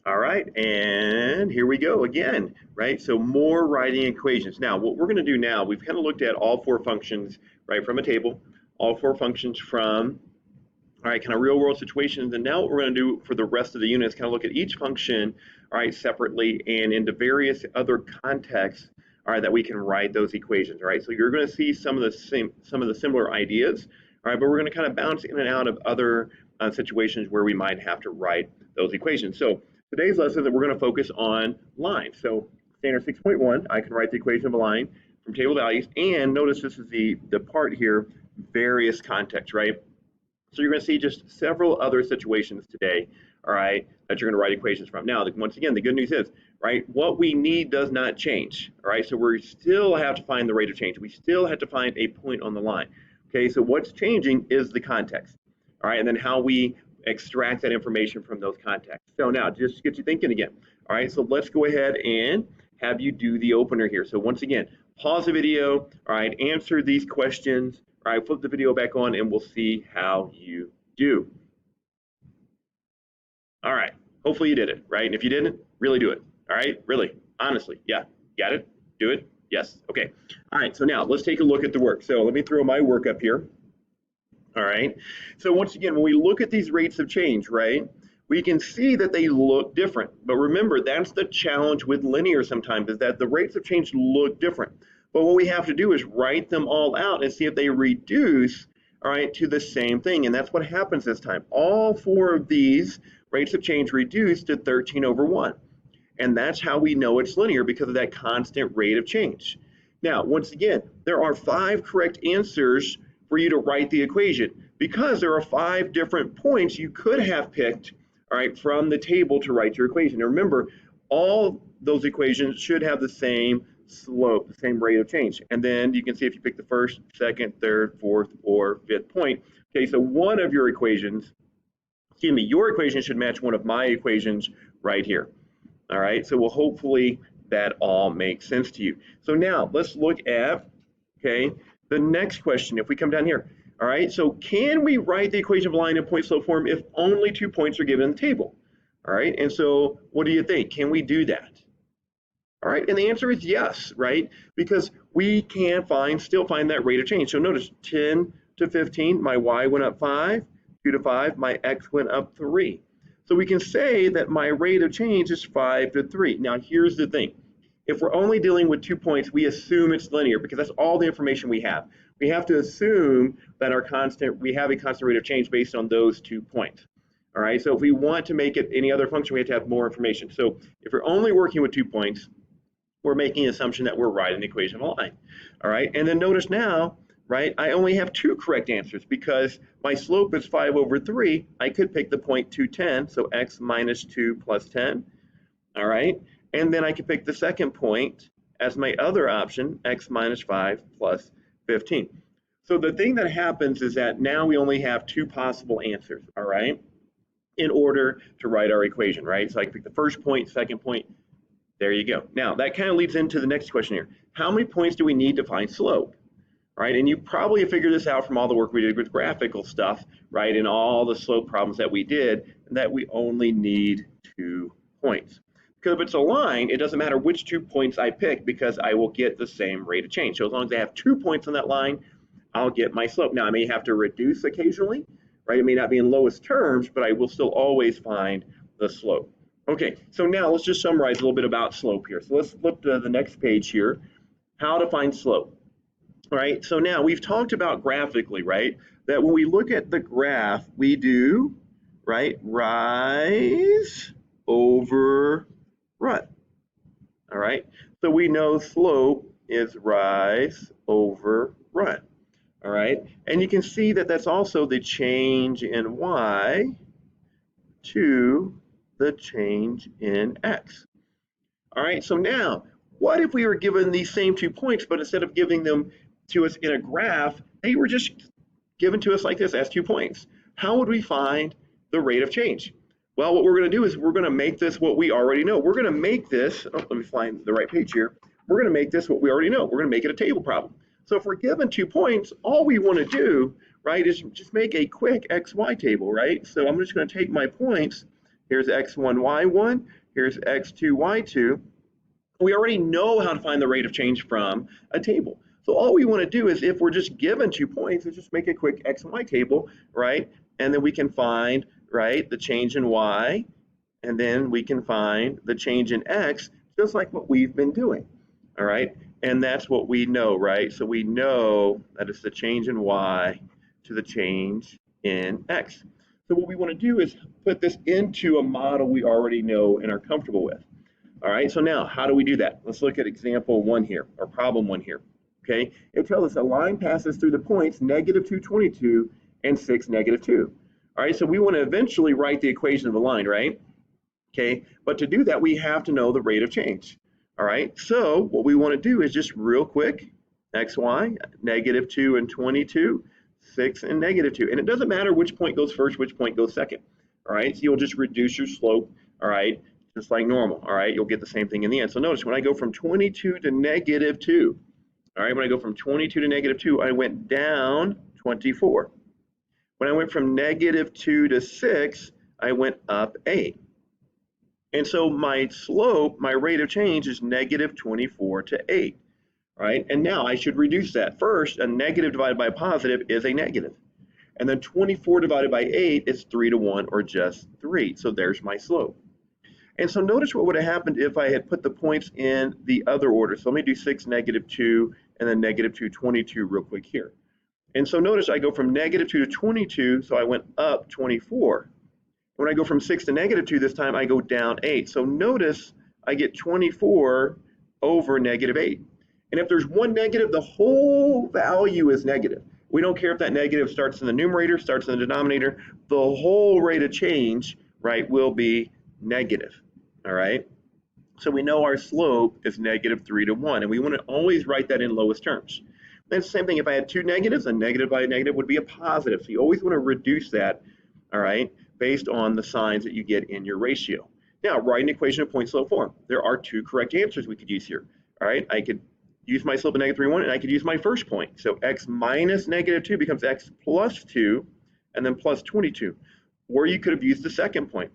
All right, and here we go again, right? So more writing equations. Now, what we're going to do now, we've kind of looked at all four functions, right, from a table, all four functions from, all right, kind of real world situations. And now what we're going to do for the rest of the unit is kind of look at each function, all right, separately and into various other contexts, all right, that we can write those equations, all right? So you're going to see some of the similar ideas, all right, but we're going to kind of bounce in and out of other situations where we might have to write those equations. So today's lesson that we're going to focus on lines. So standard 6.1, I can write the equation of a line from table values, and notice this is the part here, various contexts, right? So you're going to see just several other situations today, all right, that you're going to write equations from. Now, once again, the good news is, right, what we need does not change, all right? So we still have to find the rate of change. We still have to find a point on the line, okay? So what's changing is the context, all right, and then how we extract that information from those contexts. So now, just to get you thinking again, all right, so let's go ahead and have you do the opener here. So once again, pause the video, all right, answer these questions, all right, flip the video back on and we'll see how you do. All right, hopefully you did it, right? And if you didn't, really do it, all right? Really, honestly, yeah, got it? Do it? Yes, okay. All right, so now let's take a look at the work. So let me throw my work up here. All right, so once again, when we look at these rates of change, right, we can see that they look different. But remember, that's the challenge with linear sometimes, is that the rates of change look different. But what we have to do is write them all out and see if they reduce, all right, to the same thing. And that's what happens this time. All four of these rates of change reduce to 13 over 1. And that's how we know it's linear, because of that constant rate of change. Now, once again, there are 5 correct answers for you to write the equation, because there are 5 different points you could have picked, all right, from the table to write your equation. Now remember, all those equations should have the same slope, the same rate of change. And then you can see if you pick the first, second, third, fourth, or fifth point. Okay, so one of your equations, excuse me, your equation should match one of my equations right here. All right, so hopefully that all makes sense to you. So now let's look at, okay, the next question. If we come down here, all right, so can we write the equation of a line in point slope form if only 2 points are given in the table? All right, and so what do you think? Can we do that? All right, and the answer is yes, right? Because we can still find that rate of change. So notice 10 to 15, my y went up 5, 2 to 5, my x went up 3. So we can say that my rate of change is 5 to 3. Now here's the thing. If we're only dealing with 2 points, we assume it's linear, because that's all the information we have. We have to assume that we have a constant rate of change based on those 2 points. All right, so if we want to make it any other function, we have to have more information. So if we're only working with 2 points, we're making an assumption that we're writing the equation of a line. All right, and then notice now, right, I only have 2 correct answers, because my slope is 5 over 3. I could pick the point 210, so x minus 2 plus 10. All right, and then I could pick the second point as my other option, x minus 5 plus 15. So the thing that happens is that now we only have 2 possible answers, all right, in order to write our equation, right? So I can pick the first point, second point. There you go. Now that kind of leads into the next question here. How many points do we need to find slope? Right, and you probably have figured this out from all the work we did with graphical stuff, right, and all the slope problems that we did, and that we only need 2 points. Because if it's a line, it doesn't matter which 2 points I pick, because I will get the same rate of change. So as long as I have 2 points on that line, I'll get my slope. Now I may have to reduce occasionally, right? It may not be in lowest terms, but I will still always find the slope. Okay, so now let's just summarize a little bit about slope here. So let's flip to the next page here, how to find slope. All right, so now we've talked about graphically, right, that when we look at the graph, we do, right, rise over run. All right, so we know slope is rise over run. All right, and you can see that that's also the change in y to the change in x. All right, so now, what if we were given these same 2 points, but instead of giving them to us in a graph, they were just given to us like this as 2 points? How would we find the rate of change? Well, what we're going to do is we're going to make this what we already know. We're going to make this, let me find the right page here. We're going to make this what we already know. We're going to make it a table problem. So if we're given 2 points, all we want to do, right, is just make a quick XY table, right? So I'm just going to take my points, Here's x1, y1. Here's x2, y2. We already know how to find the rate of change from a table. So all we want to do is, if we're just given 2 points, is just make a quick x and y table, right? And then we can find, right, the change in y, and then we can find the change in x, just like what we've been doing, all right? And that's what we know, right? So we know that it's the change in y to the change in x. So what we want to do is put this into a model we already know and are comfortable with. All right, so now how do we do that? Let's look at example 1 here, or problem 1 here. Okay, it tells us a line passes through the points -2, 22, and 6, -2. All right, so we want to eventually write the equation of the line, right? Okay, but to do that, we have to know the rate of change. All right, so what we want to do is just real quick, xy, -2 and 22, 6 and -2. And it doesn't matter which point goes first, which point goes second. All right, so you'll just reduce your slope, all right, just like normal. All right, you'll get the same thing in the end. So notice when I go from 22 to -2, all right, when I go from 22 to -2, I went down 24. When I went from -2 to 6, I went up 8. And so my slope, my rate of change is -24 to 8. All right, and now I should reduce that. First, a negative divided by a positive is a negative. And then 24 divided by 8 is 3 to 1, or just 3. So there's my slope. And so notice what would have happened if I had put the points in the other order. So let me do 6, -2, and then -2, 22 real quick here. And so notice I go from -2 to 22, so I went up 24. When I go from 6 to -2 this time, I go down 8. So notice I get 24 over -8. And if there's one negative, the whole value is negative. We don't care if that negative starts in the numerator, starts in the denominator. The whole rate of change, right, will be negative. All right. So we know our slope is -3 to 1, and we want to always write that in lowest terms. Then the same thing, if I had two negatives, a negative by a negative would be a positive. So you always want to reduce that, all right, based on the signs that you get in your ratio. Now, write an equation of point slope form. There are 2 correct answers we could use here. All right, I could use my slope of -3, 1, and I could use my first point. So x minus -2 becomes x plus 2, and then plus 22. Or you could have used the second point.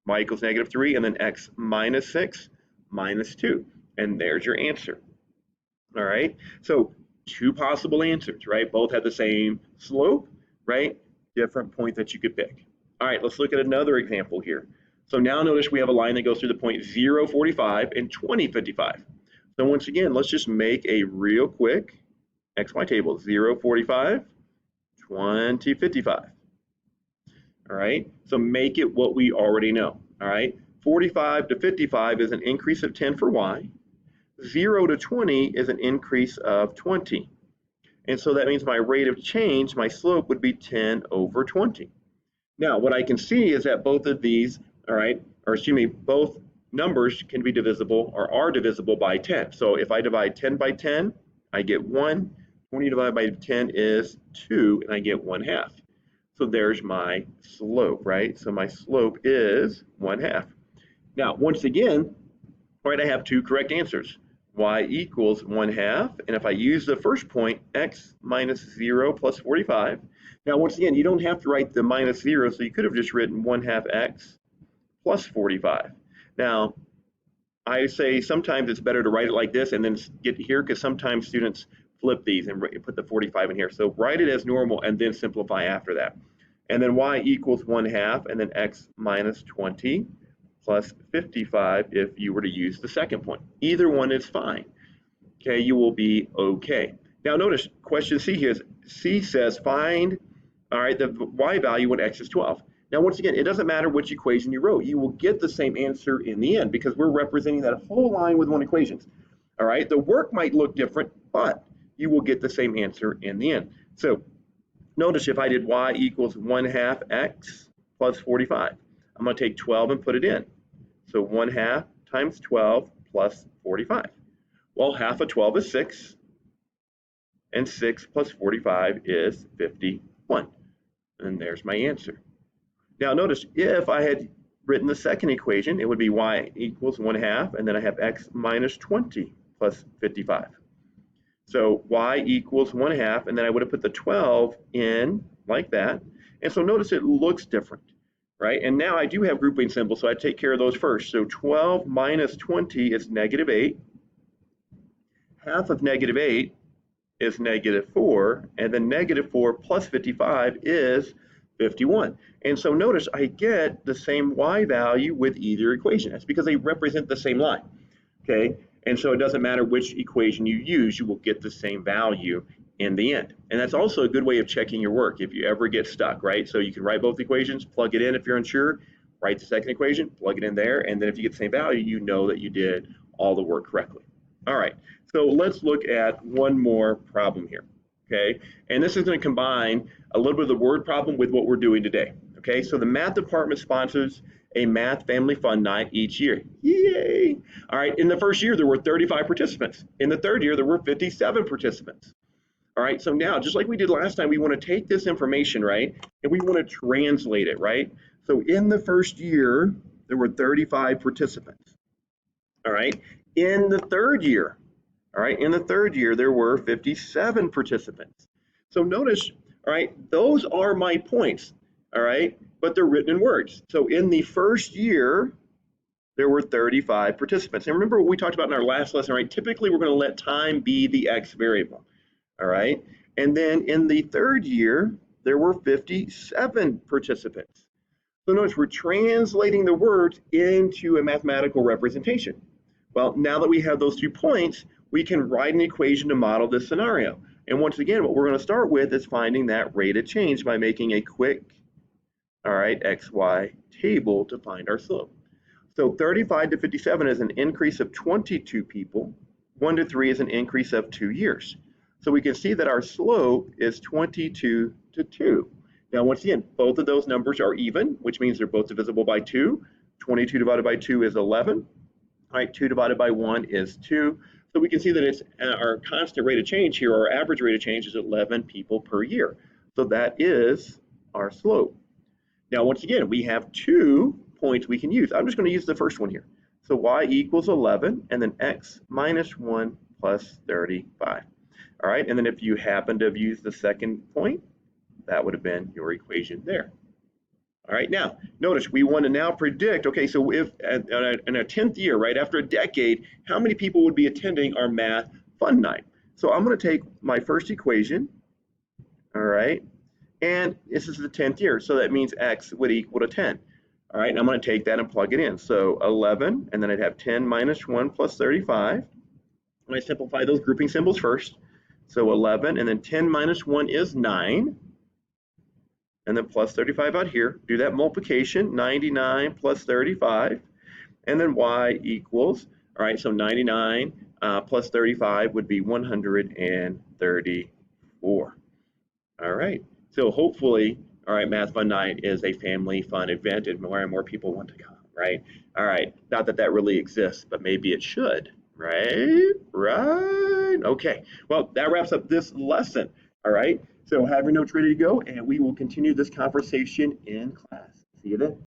Y equals -3, and then x minus 6 minus 2. And there's your answer. All right, so 2 possible answers, right? Both have the same slope, right? Different point that you could pick. All right, let's look at another example here. So now notice we have a line that goes through the point 0, 45 and 20, 55. So once again, let's just make a real quick XY table, 0, 45, 20, 55. All right, so make it what we already know. All right, 45 to 55 is an increase of 10 for Y. 0 to 20 is an increase of 20. And so that means my rate of change, my slope, would be 10 over 20. Now, what I can see is that both of these, all right, or excuse me, both numbers can be divisible or are divisible by 10. So if I divide 10 by 10, I get 1. 20 divided by 10 is 2, and I get 1/2. So there's my slope, right? So my slope is 1/2. Now, once again, right, I have 2 correct answers. Y equals 1/2, and if I use the first point, x minus 0 plus 45. Now, once again, you don't have to write the minus 0, so you could have just written 1/2 x plus 45. Now, I say sometimes it's better to write it like this and then get here, because sometimes students flip these and put the 45 in here. So write it as normal and then simplify after that. And then y equals 1/2, and then x minus 20 plus 55 if you were to use the second point. Either one is fine. Okay, you will be okay. Now notice question C here is, C says find, all right, the y value when x is 12. Now once again, it doesn't matter which equation you wrote. You will get the same answer in the end because we're representing that whole line with one equation. All right, the work might look different, but you will get the same answer in the end. So notice if I did y equals 1/2 x plus 45, I'm going to take 12 and put it in. So 1/2 times 12 plus 45. Well, half of 12 is 6, and 6 plus 45 is 51. And there's my answer. Now notice if I had written the second equation, it would be y equals 1/2, and then I have x minus 20 plus 55. So y equals 1/2, and then I would have put the 12 in like that. And so notice it looks different, right? And now I do have grouping symbols, so I take care of those first. So 12 minus 20 is -8. Half of -8 is -4, and then -4 plus 55 is 51. And so notice I get the same y value with either equation. That's because they represent the same line, okay? And so it doesn't matter which equation you use, you will get the same value in the end. And that's also a good way of checking your work if you ever get stuck, right? So you can write both equations, plug it in if you're unsure, write the second equation, plug it in there, and then if you get the same value, you know that you did all the work correctly. All right, so let's look at one more problem here, okay? And this is going to combine a little bit of the word problem with what we're doing today, okay? So the math department sponsors a math family fun night each year. Yay! All right, in the first year, there were 35 participants. In the third year, there were 57 participants. All right, so now, just like we did last time, we want to take this information, right, and we want to translate it, right? So in the first year, there were 35 participants. All right, in the third year, all right, in the third year, there were 57 participants. So notice, all right, those are my points, all right, but they're written in words. So in the first year, there were 35 participants. And remember what we talked about in our last lesson, right? Typically, we're going to let time be the x variable, all right? And then in the third year, there were 57 participants. So notice we're translating the words into a mathematical representation. Well, now that we have those 2 points, we can write an equation to model this scenario. And once again, what we're going to start with is finding that rate of change by making a quick, all right, XY table to find our slope. So 35 to 57 is an increase of 22 people. 1 to 3 is an increase of 2 years. So we can see that our slope is 22 to 2. Now, once again, both of those numbers are even, which means they're both divisible by 2. 22 divided by 2 is 11. All right, 2 divided by 1 is 2. So we can see that it's our constant rate of change here, our average rate of change is 11 people per year. So that is our slope. Now, once again, we have 2 points we can use. I'm just going to use the first one here. So y equals 11, and then x minus 1 plus 35. All right, and then if you happen to have used the second point, that would have been your equation there. All right, now, notice we want to now predict, okay, so if in a 10th year, right, after a decade, how many people would be attending our math fun night? So I'm going to take my first equation, all right, and this is the 10th year, so that means x would equal to 10. All right, and I'm going to take that and plug it in. So 11, and then I'd have 10 minus 1 plus 35. And I simplify those grouping symbols first. So 11, and then 10 minus 1 is 9. And then plus 35 out here. Do that multiplication, 99 plus 35. And then y equals, all right, so 99 plus 35 would be 134. All right, so hopefully, all right, Math Fun Night is a family fun event and more people want to come, right? All right, not that that really exists, but maybe it should, right? Right, okay. Well, that wraps up this lesson, all right? So have your notes ready to go, and we will continue this conversation in class. See you then.